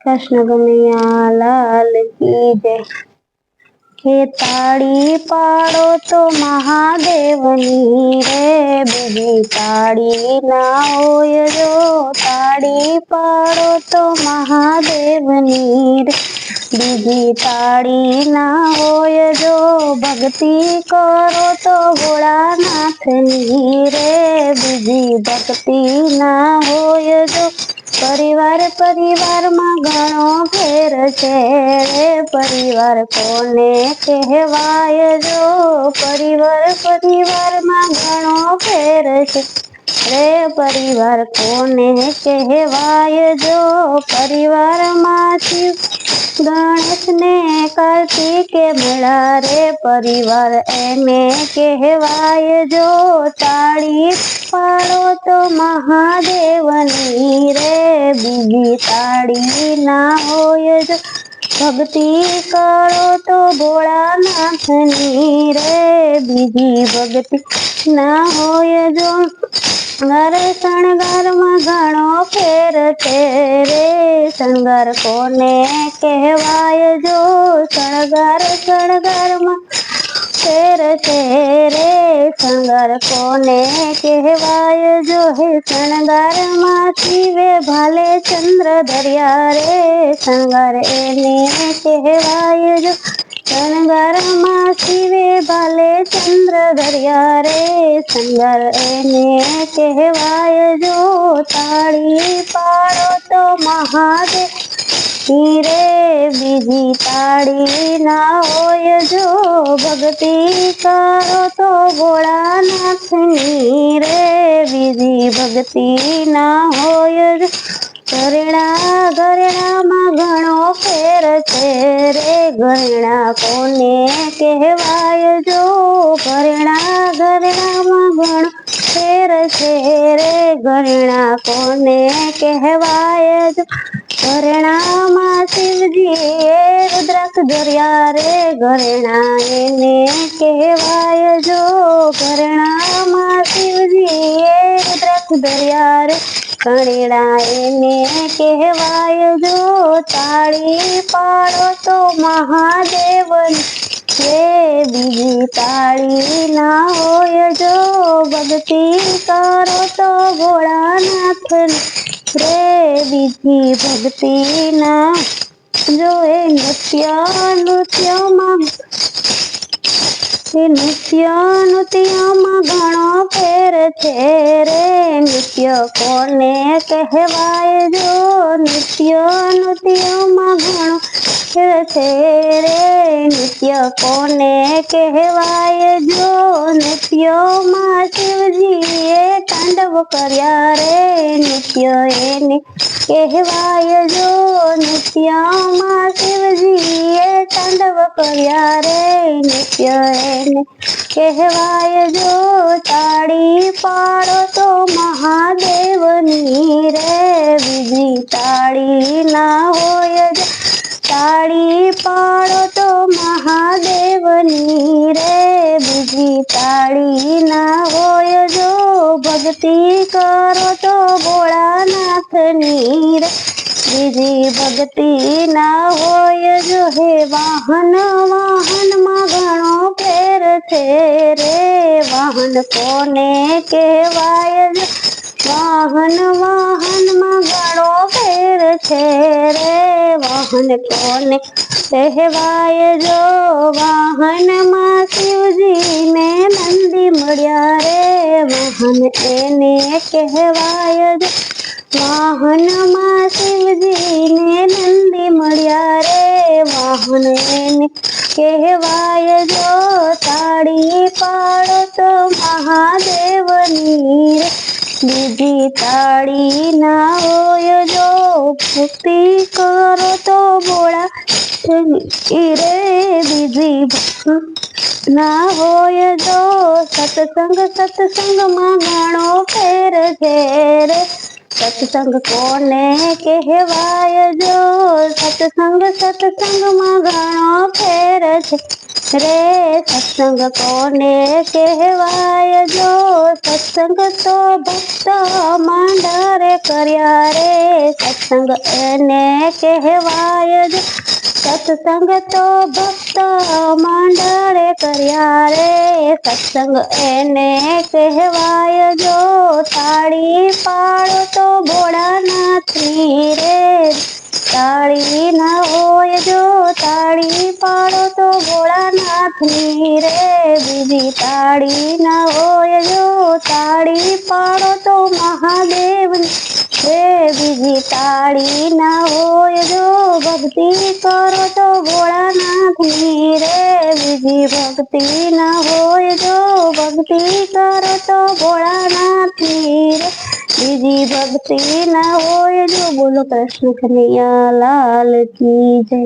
कृष्ण कन्हैया लाल की जय। के ताड़ी पाड़ो तो महादेवनी रे, बीजी ताड़ी ना होय जो। ताड़ी पाड़ो तो महादेवनी रे, बीजी ताड़ी ना होय जो। भक्ति करो तो भोळानाथनी रे, बीजी भक्ति ना होय जो। परिवार परिवार में घणो फेर छे रे, परिवार कोने कहेवाय जो। परिवार परिवार में घणो फेर छे रे, परिवार कोने कहेवाय जो। परिवार में शिव गणेश ने कार्तिक मेला रे, परिवार एने कहेवाय जो। ताड़ी पाड़ो तो महादेवनी रे, बीजी ताड़ी ना होय जो। भक्ति करो तो भोळानाथनी रे, बीजी भक्ति ना होय जो। घर शणगार में घणो फेर छे रे, शणगार कोने कहेवाय जो। शणगार शणगार में फेर छे रे, शणगार कोने कहेवाय जो। हे शणगार में शिवे भाले चंद्र धर्या रे, शणगार एने कहेवाय जो। शणगार में शिवे भाले चंद्र धर्या रे, शणगार एने कहेवाय जो। ताड़ी पाड़ो तो महादेव रे, बीजी ताड़ी ना होय जो। भक्ति करो तो भोळानाथनी रे, बीजी भक्ति ना होय जो। घरेणा घरेणा में घणो फेर छे रे, घरेणा कोने कहेवाय जो। घरेणा घरेणा में घणो फेर छे रे, घरेणा कोने कहेवाय जो। घरेणा में शिवजी रुद्राक्ष धर्या रे, घरेणा एने कहेवाय जो। घरेणा में शिवजी रुद्राक्ष धर्या रे, घरेणा एने कहेवाय जो। ताड़ी पाड़ो तो महादेवनी रे, बीजी ताड़ी ना होय जो। भक्ति करो तो भोळानाथनी रे, बीजी भक्ति ना जो। हे नृत्य नृत्य में घणो फेर छे रे, नृत्य कोने कहेवाय जो। नृत्य में घणो फेर छे रे, नृत्य कोने कहेवाय जो। नृत्य में शिवजीए तांडव कर्या रे, नृत्य एने कहेवाय जो। नृत्य में शिवजीए तांडव कर्या रे, नृत्य एने कहेवाय जो। ताड़ी पाड़ो तो महादेवनी रे, बीजी ताड़ी ना होय जो। ताड़ी पाड़ो तो महादेवनी रे, बीजी ताड़ी ना होय जो। भक्ति करो तो भोळानाथनी रे, बीजी भक्ति ना होय जो। हे वाहन वाहन में घणो फेर छे रे, वाहन कोने कहेवाय जो। वाहन वाहन में घणो फेर छे रे, वाहन कोने कहेवाय जो। वाहन में शिवजी ने नंदी मळ्या रे, वाहन एने कहेवाय जो। वाहन में शिवजी ने नंदी मळ्या रे, वाहन एने कहेवाय जो। ताड़ी पाड़ो तो महादेवनी रे, बीजी ताड़ी ना होय जो। भक्ति करो तो भोळानाथनी रे, बीजी भक्ति ना होय जो। सत्संग सत्संग में घणो फेर छे रे, सत्संग कोने कहेवाय जो। सत्संग सत्संग में घणो फेर छे रे, सत्संग कोने कहेवाय जो। सत्संग तो भक्त मांडरे कर्या रे, સત્સંગ એને કહેવાય જો સત્સંગ તો ભક્ત મંડળે કર્યા રે સત્સંગ એને કહેવાય જો તાળી પાડો તો ભોળાનાથની રે તાળી ના હોય જો તાળી પાડો તો ભોળાનાથની રે બીજી તાળી ના હોય જો તાળી પાડો તો મહાદેવની રે બીજી તાળી ના હોય જો ભક્તિ કરો તો ભોળાનાથની રે બીજી ભક્તિ ના હોય જો ભક્તિ કરો તો ભોળાનાથની રે બીજી ભક્તિ ના હોય જો બોલો કૃષ્ણ કનૈયા લાલ કી જય।